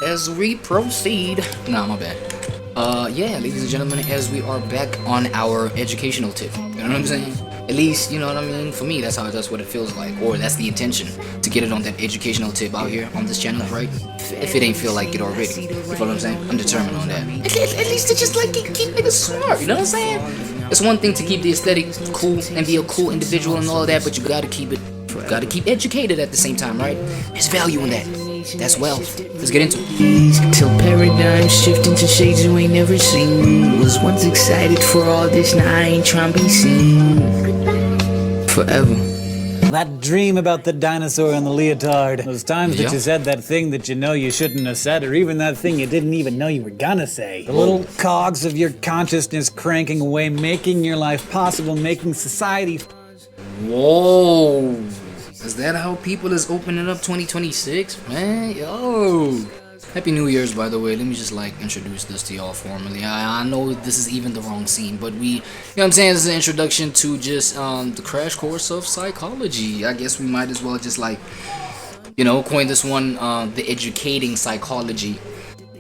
as we proceed. Nah, my bad. Yeah, ladies and gentlemen, as we are back on our educational tip. You know what I'm saying? At least, you know what I mean? For me, that's what it feels like. Or that's the intention, to get it on that educational tip out here on this channel, right? If it ain't feel like it already. You know what I'm saying? I'm determined on that. At least to just like keep niggas smart, you know what I'm saying? It's one thing to keep the aesthetic cool and be a cool individual and all of that, but you gotta keep educated at the same time, right? There's value in that. That's wealth. Let's get into it. Till paradigms shift into shades you ain't never seen. Was once excited for all this, now I ain't trying to be seen. Forever. That dream about the dinosaur and the leotard. Those times that you said that thing that you know you shouldn't have said, or even that thing you didn't even know you were gonna say. The little cogs of your consciousness cranking away, making your life possible, making society. Whoa. Is that how people is opening up 2026? Man, yo. Happy New Year's, by the way. Let me just like introduce this to y'all formally. I know this is even the wrong scene, but you know what I'm saying, this is an introduction to just the crash course of psychology. I guess we might as well just like, you know, coin this one, the educating psychology,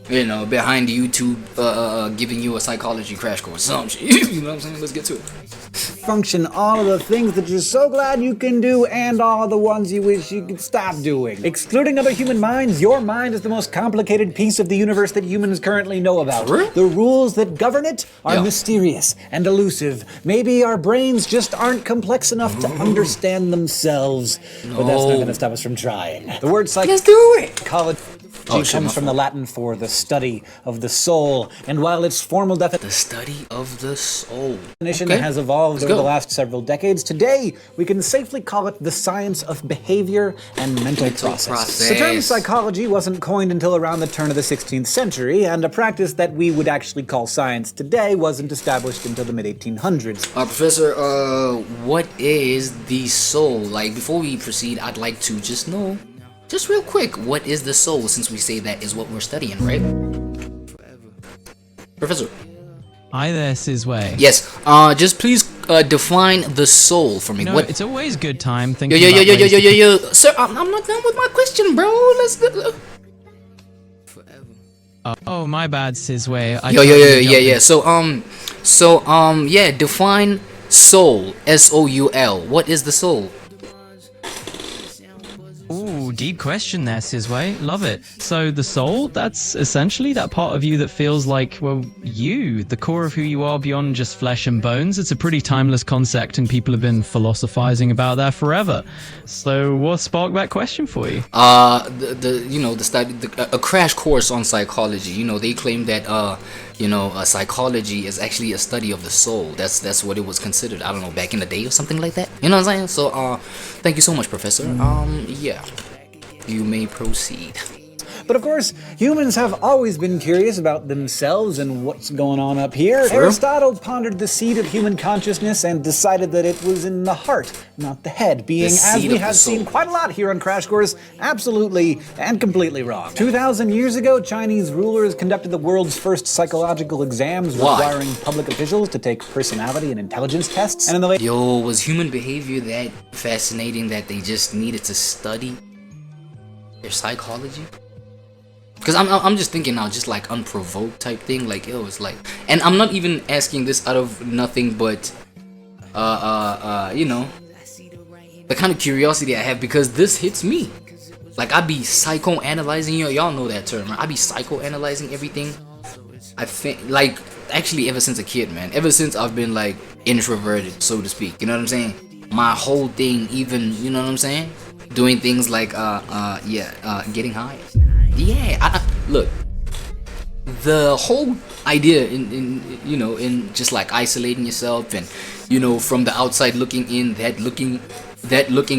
you know, behind YouTube, giving you a psychology crash course. Some shit. You know what I'm saying? Let's get to it. Function all of the things that you're so glad you can do, and all of the ones you wish you could stop doing. Excluding other human minds, your mind is the most complicated piece of the universe that humans currently know about. The rules that govern it are mysterious and elusive. Maybe our brains just aren't complex enough to understand themselves. But that's not gonna stop us from trying. The word Let's do it. psychology comes from the Latin for the study of the soul, and while its formal definition The study of the soul has evolved over the last several decades, today we can safely call it the science of behavior and mental process. The term psychology wasn't coined until around the turn of the 16th century, and a practice that we would actually call science today wasn't established until the mid-1800s. Professor, what is the soul? Like, before we proceed, I'd like to just know, just real quick, what is the soul, since we say that is what we're studying, right? Professor. Hi there, Sizway. Yes, just please define the soul for me. No, what? it's always good time thinking Yo. Sir, I'm not done with my question, bro. Let's go. Oh, my bad, Sizway. Yeah. So, define soul. S-O-U-L. What is the soul? Ooh, deep question there, Sizway. Love it. So the soul, that's essentially that part of you that feels like, well, you, the core of who you are beyond just flesh and bones. It's a pretty timeless concept, and people have been philosophizing about that forever. So what sparked that question for you? The study, a crash course on psychology. You know, they claim that psychology is actually a study of the soul. That's what it was considered. I don't know, back in the day or something like that. You know what I'm saying? So, thank you so much, Professor. Yeah, you may proceed. But of course, humans have always been curious about themselves and what's going on up here. Aristotle pondered the seed of human consciousness and decided that it was in the heart, not the head, being, as we have seen quite a lot here on Crash Course, absolutely and completely wrong. 2,000 years ago, Chinese rulers conducted the world's first psychological exams, requiring public officials to take personality and intelligence tests. And in the late was human behavior that fascinating that they just needed to study their psychology? Because I'm just thinking now, just like unprovoked type thing, like, yo, it's like, and I'm not even asking this out of nothing but, you know, the kind of curiosity I have, because this hits me. Like, I be psychoanalyzing, y'all know that term, right? I be psychoanalyzing everything. I think, like, actually ever since a kid, man, ever since I've been like introverted, so to speak, you know what I'm saying? My whole thing, even, you know what I'm saying? Doing things like, getting high. Yeah, look, the whole idea in just like isolating yourself and, you know, from the outside looking in, that looking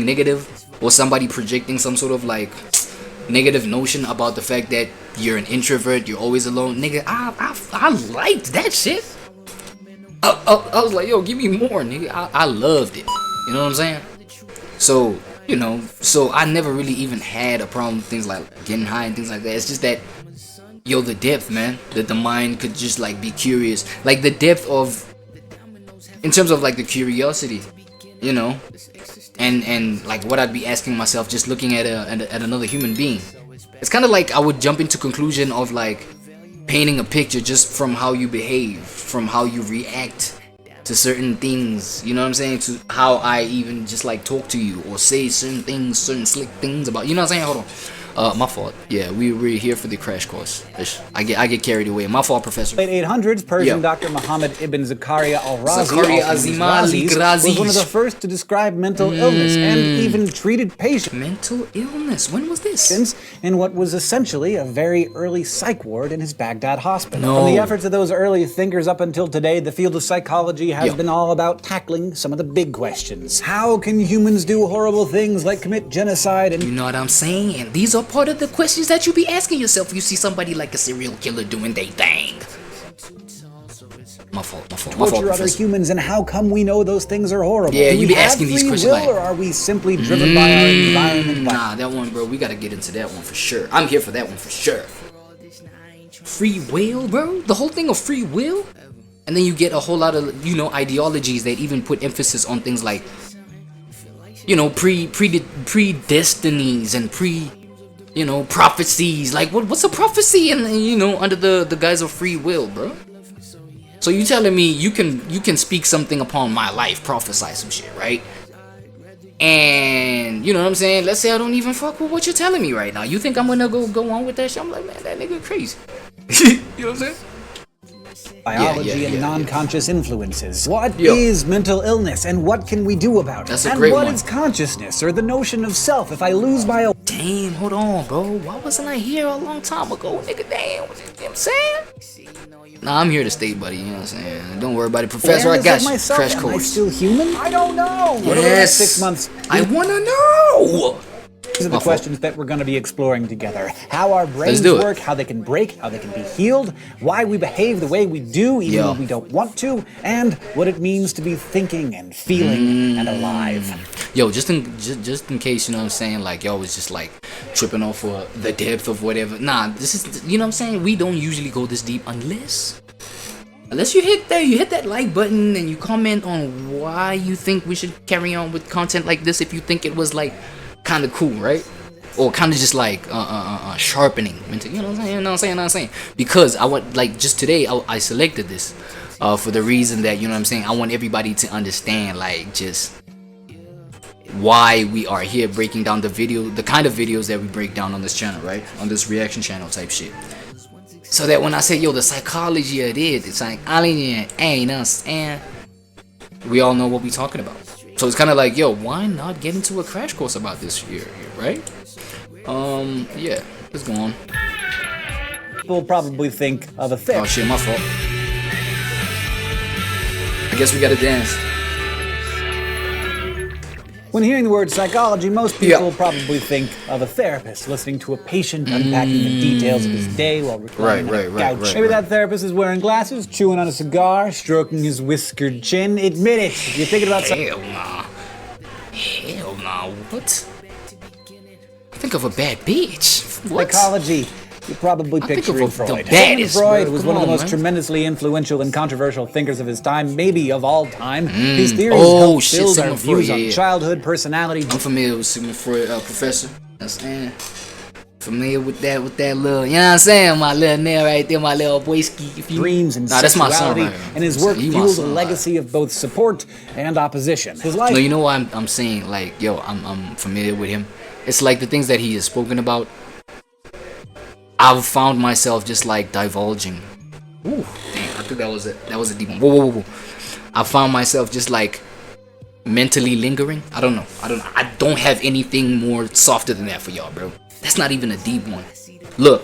negative, or somebody projecting some sort of like negative notion about the fact that you're an introvert, you're always alone, nigga, I liked that shit. I was like, yo, give me more, nigga. I loved it, you know what I'm saying? So, you know, so I never really even had a problem with things like getting high and things like that. It's just that, yo, the depth, man, that the mind could just like be curious, like the depth of, in terms of like the curiosity, you know, and like what I'd be asking myself just looking at another human being. It's kind of like I would jump into conclusion of like painting a picture just from how you behave, from how you react to certain things, you know what I'm saying, to how I even just like talk to you or say certain things, certain slick things about, you know what I'm saying. Hold on. My fault. Yeah, we're here for the crash course. I get carried away. My fault, Professor. Late 800s, Persian Dr. Muhammad ibn Zakaria al-Razi was one of the first to describe mental illness and even treated patients. Mental illness? When was this? In what was essentially a very early psych ward in his Baghdad hospital. No. From the efforts of those early thinkers up until today, the field of psychology has been all about tackling some of the big questions. How can humans do horrible things like commit genocide and... You know what I'm saying? And these are part of the questions that you be asking yourself if you see somebody like a serial killer doing their thing. My fault, torture other humans, and how come we know those things are horrible? Yeah, do you be asking these questions like, or are we simply driven by our environment? Nah, that one, bro, we gotta get into that one for sure. I'm here for that one for sure. Free will, bro? The whole thing of free will? And then you get a whole lot of, you know, ideologies that even put emphasis on things like, you know, predestinies and you know, prophecies. Like, what's a prophecy? And you know, under the guise of free will, bro. So you telling me you can speak something upon my life, prophesy some shit, right? And you know what I'm saying? Let's say I don't even fuck with what you're telling me right now. You think I'm gonna go on with that shit? I'm like, man, that nigga crazy. You know what I'm saying? Biology and non-conscious influences. What is mental illness, and what can we do about it? That's a great one. And what is consciousness, or the notion of self? If I lose my... Damn, hold on, bro. Why wasn't I here a long time ago, nigga? Damn, you know what I'm saying? Nah, I'm here to stay, buddy. You know what I'm saying? Don't worry about it, Professor. I got you. Crash course. Am I still human? I don't know. Yes. What are the next 6 months? I wanna know. These are the questions that we're going to be exploring together. How our brains work, how they can break, how they can be healed, why we behave the way we do even when we don't want to, and what it means to be thinking and feeling and alive. Yo, just in case, you know what I'm saying, like y'all was just like tripping off for the depth of whatever. Nah, this is, you know what I'm saying, we don't usually go this deep unless you hit that like button and you comment on why you think we should carry on with content like this, if you think it was like kind of cool, right? Or kind of just like sharpening, you know what I'm saying? Because I want, like, just today I selected this for the reason that, you know what I'm saying, I want everybody to understand, like, just why we are here breaking down the kind of videos that we break down on this channel, right? On this reaction channel type shit. So that when I say, yo, the psychology of it, it's like, ain't us, and we all know what we talking about. So it's kind of like, yo, why not get into a crash course about this here, right? Yeah, let's go on. People probably think of a therapist. Oh shit, my fault. I guess we gotta dance. When hearing the word psychology, most people probably think of a therapist listening to a patient unpacking the details of his day while reclining on a couch. Maybe that therapist is wearing glasses, chewing on a cigar, stroking his whiskered chin. Admit it, if you're thinking about Hell nah. What? Think of a bad bitch. What? Psychology. You're probably picturing Freud. Freud was one of the most tremendously influential and controversial thinkers of his time, maybe of all time. His theories helped build our views on childhood, personality. I'm familiar with Sigmund Freud, Professor. Understand? Familiar with that little, you know what I'm saying? My little nail right there, my little boyski. Dreams and that's my son right here. And his work fueled a legacy of both support and opposition. His life. No, you know why I'm saying, like, yo, I'm familiar with him. It's like the things that he has spoken about, I've found myself just like divulging. Ooh, damn, I think that was a deep one. Whoa. I found myself just like mentally lingering. I don't know. I don't have anything more softer than that for y'all, bro. That's not even a deep one. Look,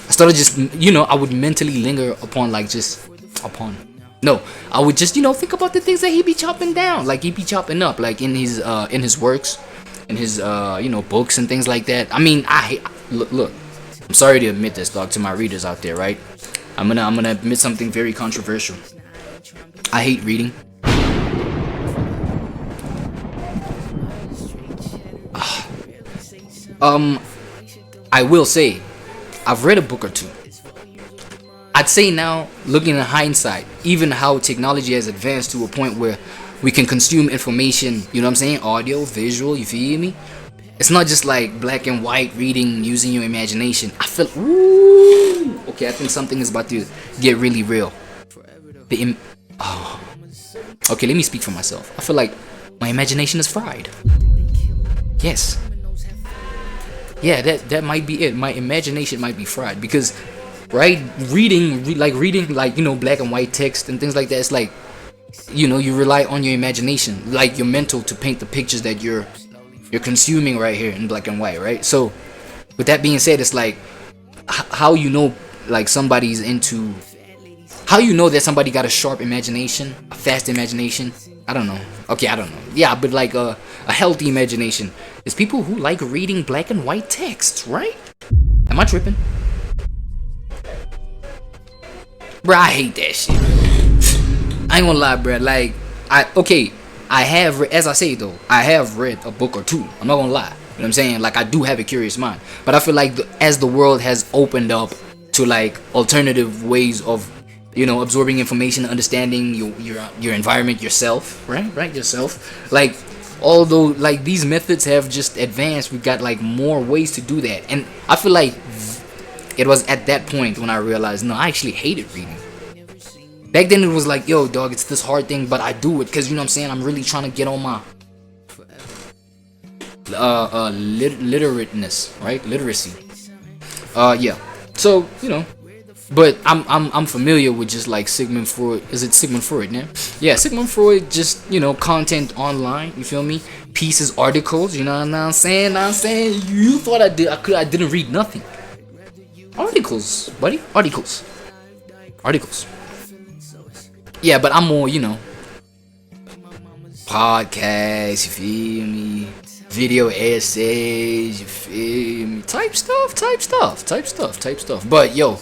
I started just, you know, I would mentally linger upon I would just, you know, think about the things that he be chopping down, like he be chopping up, like in his works, in his you know, books and things like that. I mean, look. I'm sorry to admit this, dog, to my readers out there, right? I'm gonna admit something very controversial. I hate reading. I will say, I've read a book or two. I'd say now, looking in hindsight, even how technology has advanced to a point where we can consume information, you know what I'm saying? Audio, visual, you feel me? It's not just like black and white reading using your imagination. I feel, ooh, okay, I think something is about to get really real. Okay, let me speak for myself. I feel like my imagination is fried. Yes. Yeah, that might be it. My imagination might be fried because, right, reading like, you know, black and white text and things like that. It's like, you know, you rely on your imagination, like your mental, to paint the pictures that you're consuming right here in black and white, right? So, with that being said, it's like how you know, like, somebody's into. How you know that somebody got a sharp imagination, a fast imagination? I don't know. Okay, I don't know. Yeah, but like a healthy imagination is people who like reading black and white texts, right? Am I tripping? Bruh, I hate that shit. I ain't gonna lie, bruh. Like, I have, as I say though, I have read a book or two. I'm not gonna lie. You know what I'm saying? Like, I do have a curious mind. But I feel like as the world has opened up to like alternative ways of, you know, absorbing information, understanding your environment, yourself, right, yourself. Like, although like these methods have just advanced, we've got like more ways to do that. And I feel like it was at that point when I realized, no, I actually hated reading. Back then it was like, yo, dog, it's this hard thing, but I do it because, you know what I'm saying, I'm really trying to get on my literateness, right, literacy. Yeah. So, you know. But I'm familiar with just like Sigmund Freud. Is it Sigmund Freud, yeah? Yeah, Sigmund Freud, just, you know, content online, you feel me? Pieces, articles, you know what I'm saying? You thought I didn't read nothing. Articles, buddy. Articles. Yeah, but I'm more, you know, podcasts, you feel me? Video essays, you feel me? Type stuff. But yo,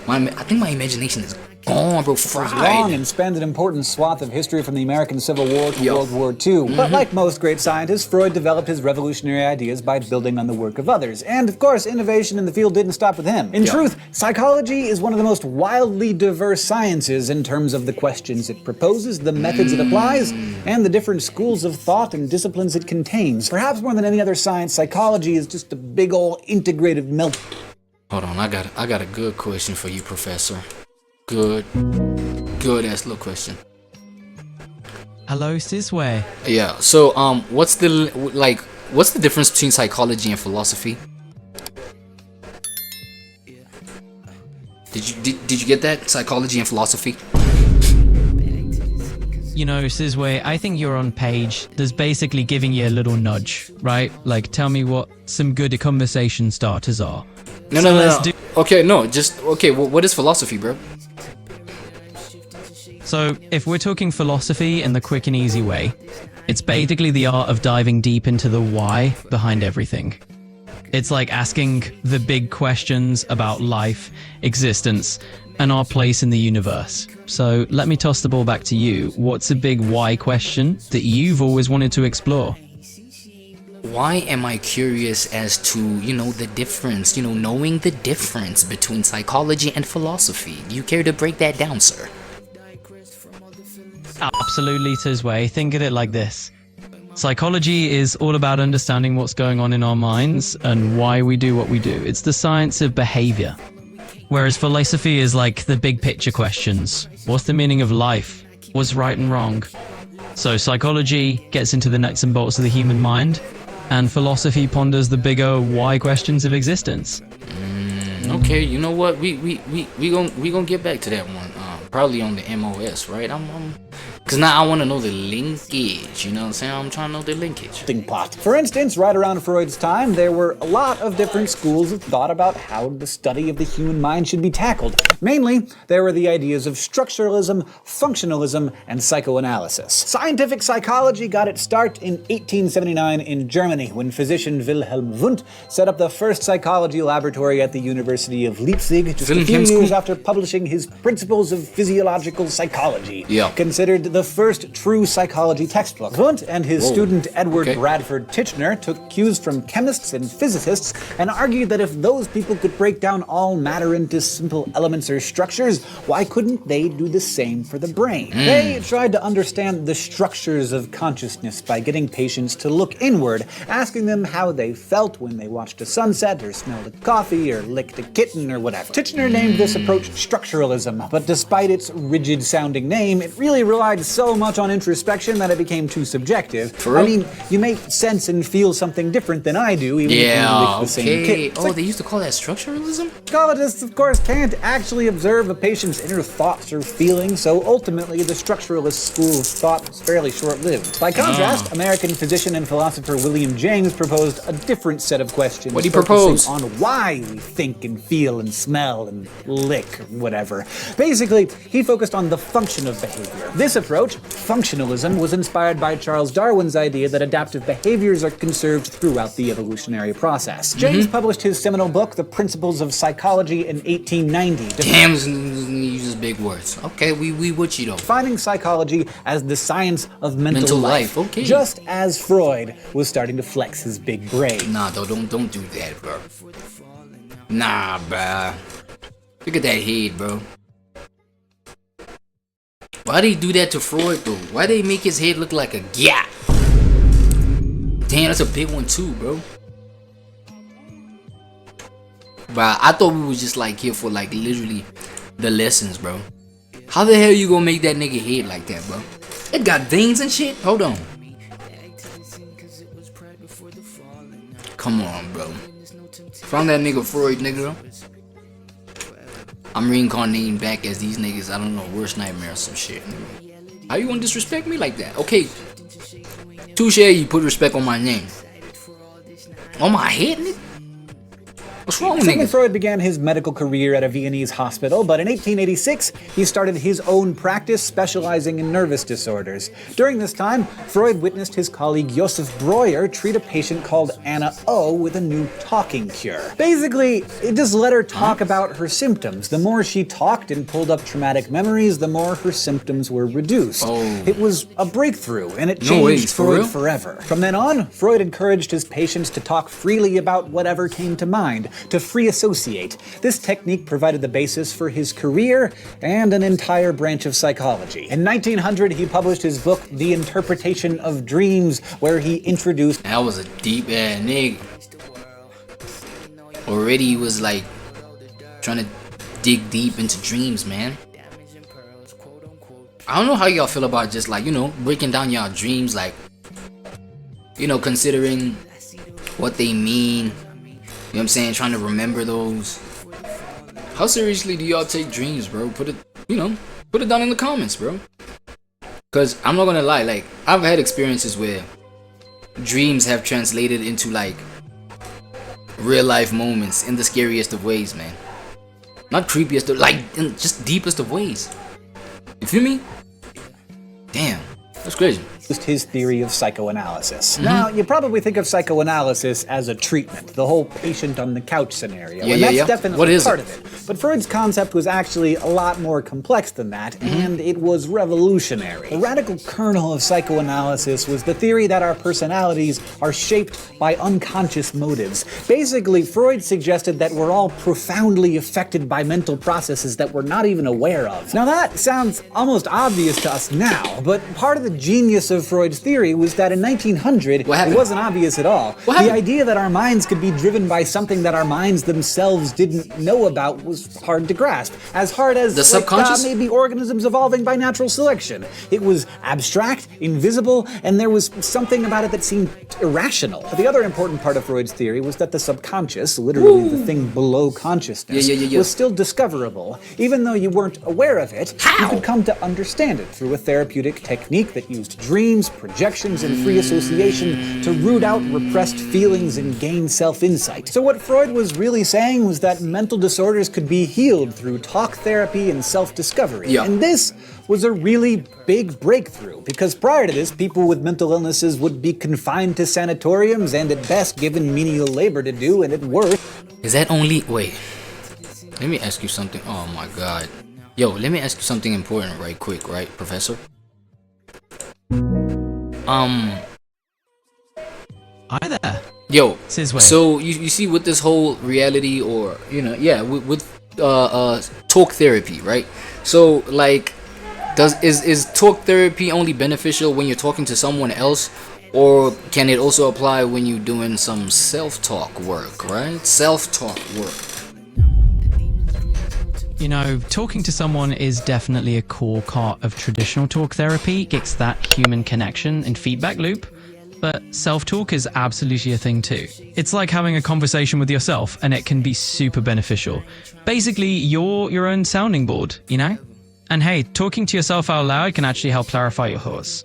I think my imagination is gone, bro. Fried. Long and spanned an important swath of history from the American Civil War to World War II. But like most great scientists, Freud developed his revolutionary ideas by building on the work of others. And of course, innovation in the field didn't stop with him. In truth, psychology is one of the most wildly diverse sciences in terms of the questions it proposes, the methods it applies, and the different schools of thought and disciplines it contains. Perhaps more than any other science, psychology is just a big ol' integrated melt. Hold on, I got a good question for you, Professor. Good ass little question. Hello, Sizway. Yeah. So, what's the difference between psychology and philosophy? Did you get that? Psychology and philosophy. You know, Sizway, I think you're on page that's basically giving you a little nudge, right? Like, tell me what some good conversation starters are. No. Okay, what is philosophy, bro? So, if we're talking philosophy in the quick and easy way, it's basically the art of diving deep into the why behind everything. It's like asking the big questions about life, existence, and our place in the universe. So, let me toss the ball back to you. What's a big why question that you've always wanted to explore? Why am I curious as to, you know, the difference, you know, knowing the difference between psychology and philosophy? Do you care to break that down, sir? Absolutely, Tizway. Think of it like this. Psychology is all about understanding what's going on in our minds and why we do what we do. It's the science of behavior. Whereas philosophy is like the big picture questions. What's the meaning of life? What's right and wrong? So psychology gets into the nuts and bolts of the human mind, and philosophy ponders the bigger why questions of existence. Okay, you know what? We gonna get back to that one. Probably on the MOS, right? Cause now I want to know the linkage. You know what I'm saying? I'm trying to know the linkage. Pot. For instance, right around Freud's time, there were a lot of different schools of thought about how the study of the human mind should be tackled. Mainly, there were the ideas of structuralism, functionalism, and psychoanalysis. Scientific psychology got its start in 1879 in Germany, when physician Wilhelm Wundt set up the first psychology laboratory at the University of Leipzig, just a few years after publishing his Principles of Physiological Psychology, considered the first true psychology textbook. Wundt and his student Edward Bradford Titchener took cues from chemists and physicists and argued that if those people could break down all matter into simple elements or motor structures, why couldn't they do the same for the brain? They tried to understand the structures of consciousness by getting patients to look inward, asking them how they felt when they watched a sunset, or smelled a coffee, or licked a kitten, or whatever. Titchener named this approach structuralism, but despite its rigid-sounding name, it really relied so much on introspection that it became too subjective. True. I mean, you make sense and feel something different than I do, even if you lick the same kitten. Oh, they used to call that structuralism? Psychologists, of course, can't actually observe a patient's inner thoughts or feelings, so ultimately the structuralist school of thought was fairly short-lived. By contrast, American physician and philosopher William James proposed a different set of questions. What'd he propose? On why we think and feel and smell and lick or whatever. Basically, he focused on the function of behavior. This approach, functionalism, was inspired by Charles Darwin's idea that adaptive behaviors are conserved throughout the evolutionary process. James published his seminal book, The Principles of Psychology, in 1890. Damn, he uses big words. Okay, we with you though. Defining psychology as the science of mental life. Okay. Just as Freud was starting to flex his big brain. Nah, though, don't do that, bro. Nah, bruh. Look at that head, bro. Why they do that to Freud, though? Why they make his head look like a gap? Damn, that's a big one too, bro. Bruh, I thought we was just like here for like literally the lessons, bro. How the hell you gonna make that nigga head like that, bro? It got veins and shit? Hold on. Come on, bro. From that nigga Freud, nigga. I'm reincarnating back as these niggas, I don't know, worst nightmare or some shit. How you gonna disrespect me like that? Okay. Touche, you put respect on my name. On my head, nigga? What's wrong with Sigmund niggas? Freud began his medical career at a Viennese hospital, but in 1886, he started his own practice specializing in nervous disorders. During this time, Freud witnessed his colleague Joseph Breuer treat a patient called Anna O with a new talking cure. Basically, it just let her talk about her symptoms. The more she talked and pulled up traumatic memories, the more her symptoms were reduced. Oh. It was a breakthrough, and it No changed ways, for Freud real? forever. From then on, Freud encouraged his patients to talk freely about whatever came to mind, to free associate. This technique provided the basis for his career and an entire branch of psychology. In 1900, he published his book, The Interpretation of Dreams, where he introduced That was a deep ass nigga. Already he was like trying to dig deep into dreams, man. I don't know how y'all feel about just like, you know, breaking down y'all dreams, like, you know, considering what they mean. You know what I'm saying? Trying to remember those. How seriously do y'all take dreams, bro? Put it, you know, put it down in the comments, bro. Cause I'm not gonna lie, like, I've had experiences where dreams have translated into like real life moments in the scariest of ways, man. Not creepiest, like in just deepest of ways. You feel me? Damn, that's crazy. his theory of psychoanalysis. Now, you probably think of psychoanalysis as a treatment, the whole patient on the couch scenario, and that's definitely part of it. But Freud's concept was actually a lot more complex than that, and it was revolutionary. The radical kernel of psychoanalysis was the theory that our personalities are shaped by unconscious motives. Basically, Freud suggested that we're all profoundly affected by mental processes that we're not even aware of. Now that sounds almost obvious to us now, but part of the genius of Freud's theory was that in 1900, it wasn't obvious at all. The idea that our minds could be driven by something that our minds themselves didn't know about was hard to grasp. As hard as the subconscious? maybe organisms evolving by natural selection. It was abstract, invisible, and there was something about it that seemed irrational. But the other important part of Freud's theory was that the subconscious, literally the thing below consciousness, was still discoverable. Even though you weren't aware of it, you could come to understand it through a therapeutic technique that used dreams, projections, and free association to root out repressed feelings and gain self-insight. So what Freud was really saying was that mental disorders could be healed through talk therapy and self-discovery. And this was a really big breakthrough, because prior to this, people with mental illnesses would be confined to sanatoriums and at best given menial labor to do, and at worst... Is that only... Wait. Let me ask you something. Oh my god. Yo, let me ask you something important right quick, right, Professor? Hi there. Yo, Says where? so you see with this whole reality, or, you know, yeah, with talk therapy, right? So like, is talk therapy only beneficial when you're talking to someone else, or can it also apply when you're doing some self-talk work, right? Self-talk work. You know, talking to someone is definitely a core part of traditional talk therapy. It gets that human connection and feedback loop. But self-talk is absolutely a thing too. It's like having a conversation with yourself, and it can be super beneficial. Basically, you're your own sounding board, you know? And hey, talking to yourself out loud can actually help clarify your thoughts.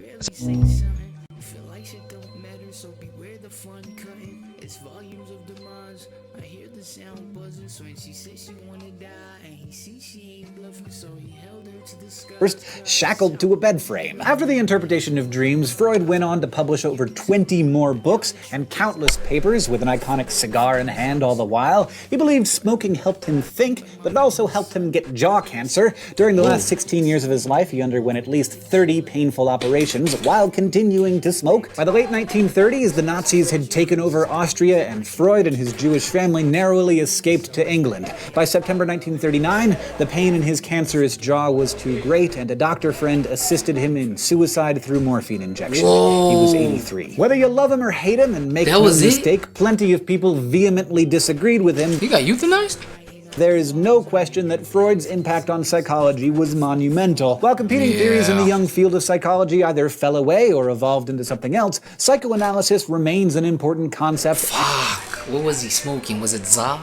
First, shackled to a bed frame. After the interpretation of dreams, Freud went on to publish over 20 more books and countless papers with an iconic cigar in hand all the while. He believed smoking helped him think, but it also helped him get jaw cancer. During the last 16 years of his life, he underwent at least 30 painful operations while continuing to smoke. By the late 1930s, the Nazis had taken over Austria, and Freud and his Jewish family narrowly escaped to England. By September 1939, the pain in his cancerous jaw was too great, and a doctor friend assisted him in suicide through morphine injection. Whoa. He was 83. Whether you love him or hate him, and make no mistake, plenty of people vehemently disagreed with him. He got euthanized? There is no question that Freud's impact on psychology was monumental. While competing theories in the young field of psychology either fell away or evolved into something else, psychoanalysis remains an important concept. Fuck, what was he smoking? Was it Za?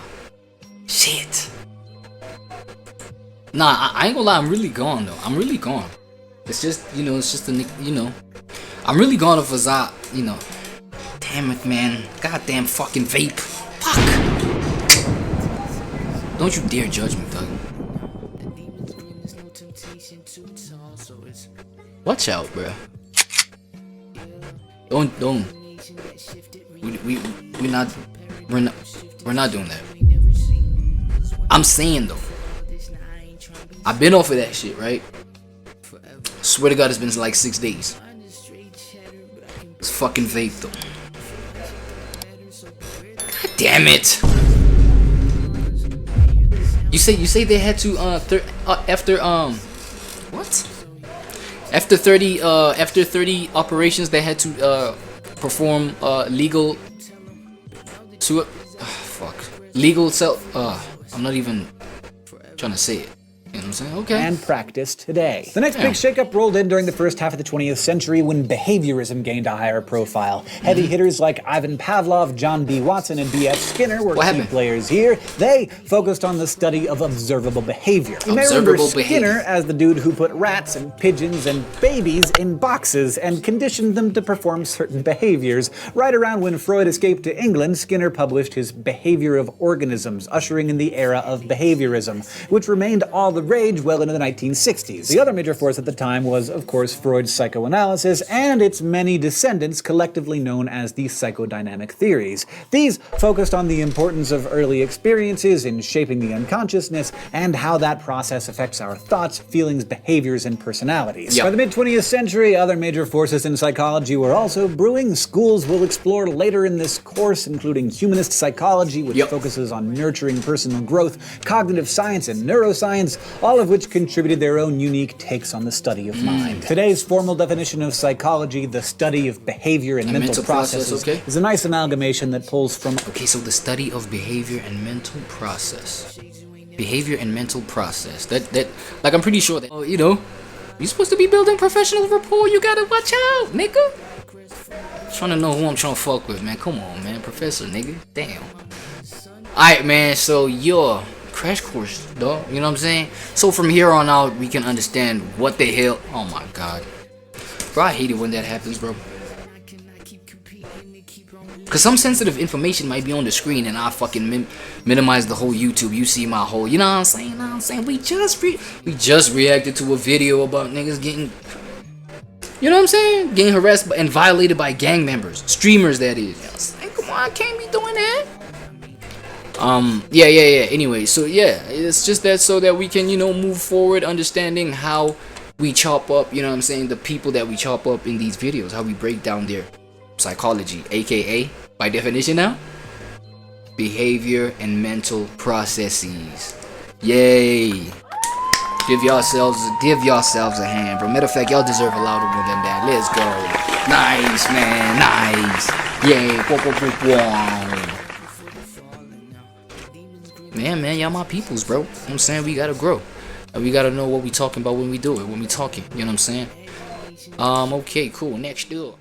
Shit. Nah, I ain't gonna lie, I'm really gone though. I'm really gone. It's just, it's just I'm really gone off of Za, Damn it, man. Goddamn fucking vape. Fuck. Don't you dare judge me, Doug. Watch out, bro. Don't. We're not doing that. I'm saying though, I've been off of that shit, right? Swear to God, it's been like 6 days. It's fucking vape though. God damn it! You say they had to after what? After 30 operations they had to perform legal self. I'm not even trying to say it. You know what I'm saying? Okay. And practice today. The next big shakeup rolled in during the first half of the 20th century when behaviorism gained a higher profile. Heavy hitters like Ivan Pavlov, John B. Watson, and B.F. Skinner were key players here. They focused on the study of observable behavior. You may remember Skinner as the dude who put rats and pigeons and babies in boxes and conditioned them to perform certain behaviors. Right around when Freud escaped to England, Skinner published his Behavior of Organisms, ushering in the era of behaviorism, which remained all the rage well into the 1960s. The other major force at the time was, of course, Freud's psychoanalysis and its many descendants, collectively known as the psychodynamic theories. These focused on the importance of early experiences in shaping the unconsciousness and how that process affects our thoughts, feelings, behaviors, and personalities. By the mid-20th century, other major forces in psychology were also brewing. Schools we'll explore later in this course, including humanist psychology, which focuses on nurturing personal growth, cognitive science, and neuroscience, all of which contributed their own unique takes on the study of mind. Today's formal definition of psychology, the study of behavior and mental processes, is a nice amalgamation that pulls from... Okay, so the study of behavior and mental process. Behavior and mental process. That like, I'm pretty sure that, you're supposed to be building professional rapport, you gotta watch out, nigga. Trying to know who I'm trying to fuck with, man. Come on, man. Professor, nigga. Damn. Alright, man, so your crash course, dog. You know what I'm saying? So from here on out, we can understand what the hell. Oh my god. Bro, I hate it when that happens, bro. Because some sensitive information might be on the screen and I fucking minimize the whole YouTube. You see my whole, you know what I'm saying? We just reacted to a video about niggas getting, you know what I'm saying? Getting harassed and violated by gang members. Streamers, that is. You know what I'm saying? Come on, I can't be doing that. Anyway, so yeah, it's just that so that we can, move forward understanding how we chop up, you know what I'm saying, the people that we chop up in these videos, how we break down their psychology, aka, by definition now, behavior and mental processes. Yay. Give yourselves a hand, bro. Matter of fact, y'all deserve a louder one than that. Let's go. Nice, man. Nice. Yay. Man, y'all my peoples, bro. You know what I'm saying? We gotta grow. We gotta know what we talking about when we do it, when we talking. You know what I'm saying? Okay, cool. Next up.